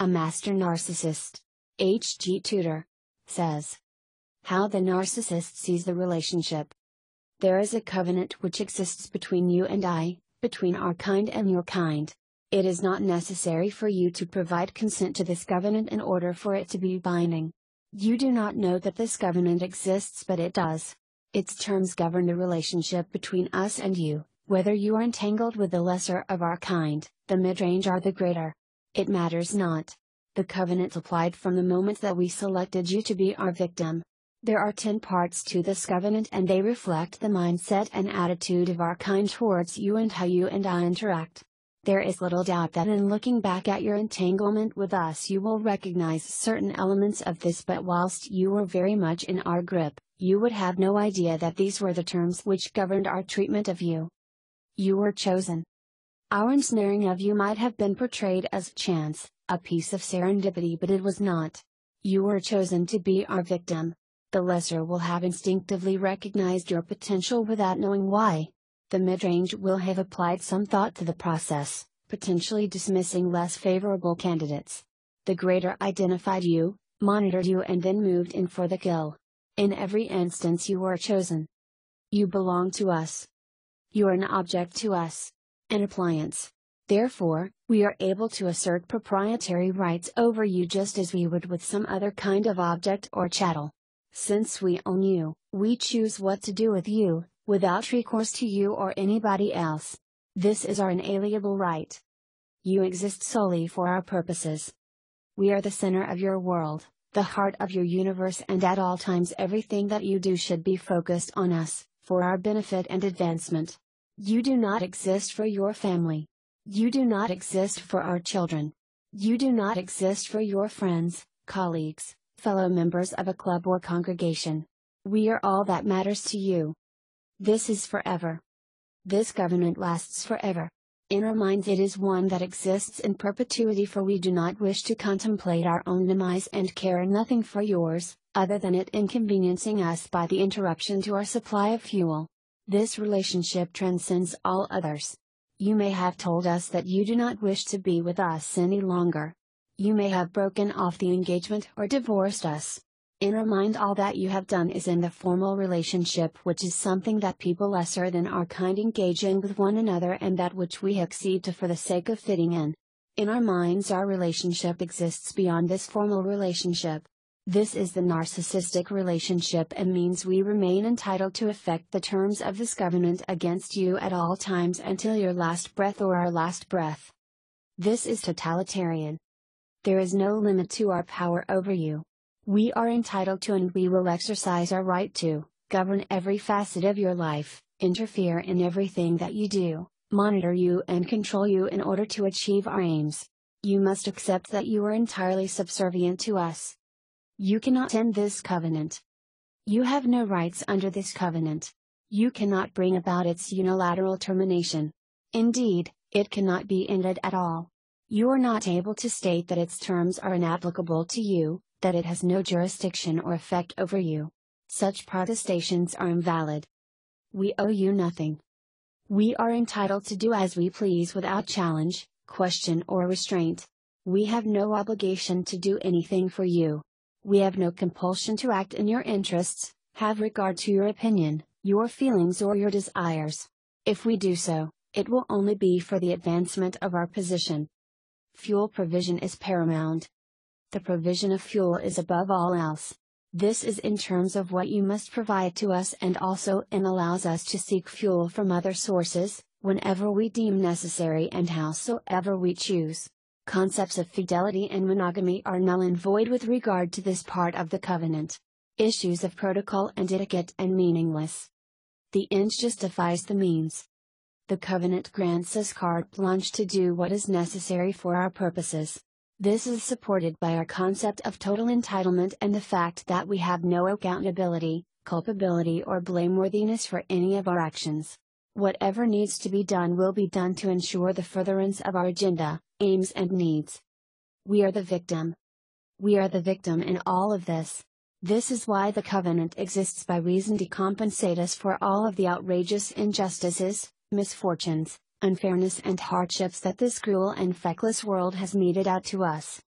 A master narcissist, H.G. Tudor, says, how the narcissist sees the relationship. There is a covenant which exists between you and I, between our kind and your kind. It is not necessary for you to provide consent to this covenant in order for it to be binding. You do not know that this covenant exists, but it does. Its terms govern the relationship between us and you, whether you are entangled with the lesser of our kind, the mid-range or the greater. It matters not. The covenant applied from the moment that we selected you to be our victim. There are 10 parts to this covenant, and they reflect the mindset and attitude of our kind towards you and how you and I interact. There is little doubt that in looking back at your entanglement with us you will recognize certain elements of this, but whilst you were very much in our grip, you would have no idea that these were the terms which governed our treatment of you. You were chosen. Our ensnaring of you might have been portrayed as chance, a piece of serendipity, but it was not. You were chosen to be our victim. The lesser will have instinctively recognized your potential without knowing why. The mid-range will have applied some thought to the process, potentially dismissing less favorable candidates. The greater identified you, monitored you, and then moved in for the kill. In every instance you were chosen. You belong to us. You are an object to us. An appliance. Therefore, we are able to assert proprietary rights over you just as we would with some other kind of object or chattel. Since we own you, we choose what to do with you, without recourse to you or anybody else. This is our inalienable right. You exist solely for our purposes. We are the center of your world, the heart of your universe, and at all times everything that you do should be focused on us, for our benefit and advancement. You do not exist for your family. You do not exist for our children. You do not exist for your friends, colleagues, fellow members of a club or congregation. We are all that matters to you. This is forever. This covenant lasts forever. In our minds it is one that exists in perpetuity, for we do not wish to contemplate our own demise and care nothing for yours, other than it inconveniencing us by the interruption to our supply of fuel. This relationship transcends all others. You may have told us that you do not wish to be with us any longer. You may have broken off the engagement or divorced us. In our mind all that you have done is in the formal relationship, which is something that people lesser than our kind engage in with one another, and that which we accede to for the sake of fitting in. In our minds our relationship exists beyond this formal relationship. This is the narcissistic relationship, and means we remain entitled to effect the terms of this covenant against you at all times until your last breath or our last breath. This is totalitarian. There is no limit to our power over you. We are entitled to, and we will exercise our right to, govern every facet of your life, interfere in everything that you do, monitor you and control you in order to achieve our aims. You must accept that you are entirely subservient to us. You cannot end this covenant. You have no rights under this covenant. You cannot bring about its unilateral termination. Indeed, it cannot be ended at all. You are not able to state that its terms are inapplicable to you, that it has no jurisdiction or effect over you. Such protestations are invalid. We owe you nothing. We are entitled to do as we please without challenge, question or restraint. We have no obligation to do anything for you. We have no compulsion to act in your interests, have regard to your opinion, your feelings or your desires. If we do so, it will only be for the advancement of our position. Fuel provision is paramount. The provision of fuel is above all else. This is in terms of what you must provide to us, and also allows us to seek fuel from other sources, whenever we deem necessary and howsoever we choose. Concepts of fidelity and monogamy are null and void with regard to this part of the covenant. Issues of protocol and etiquette and meaningless. The end justifies the means. The covenant grants us carte blanche to do what is necessary for our purposes. This is supported by our concept of total entitlement and the fact that we have no accountability, culpability or blameworthiness for any of our actions. Whatever needs to be done will be done to ensure the furtherance of our agenda, aims and needs. We are the victim. We are the victim in all of this. This is why the covenant exists, by reason to compensate us for all of the outrageous injustices, misfortunes, unfairness and hardships that this cruel and feckless world has meted out to us.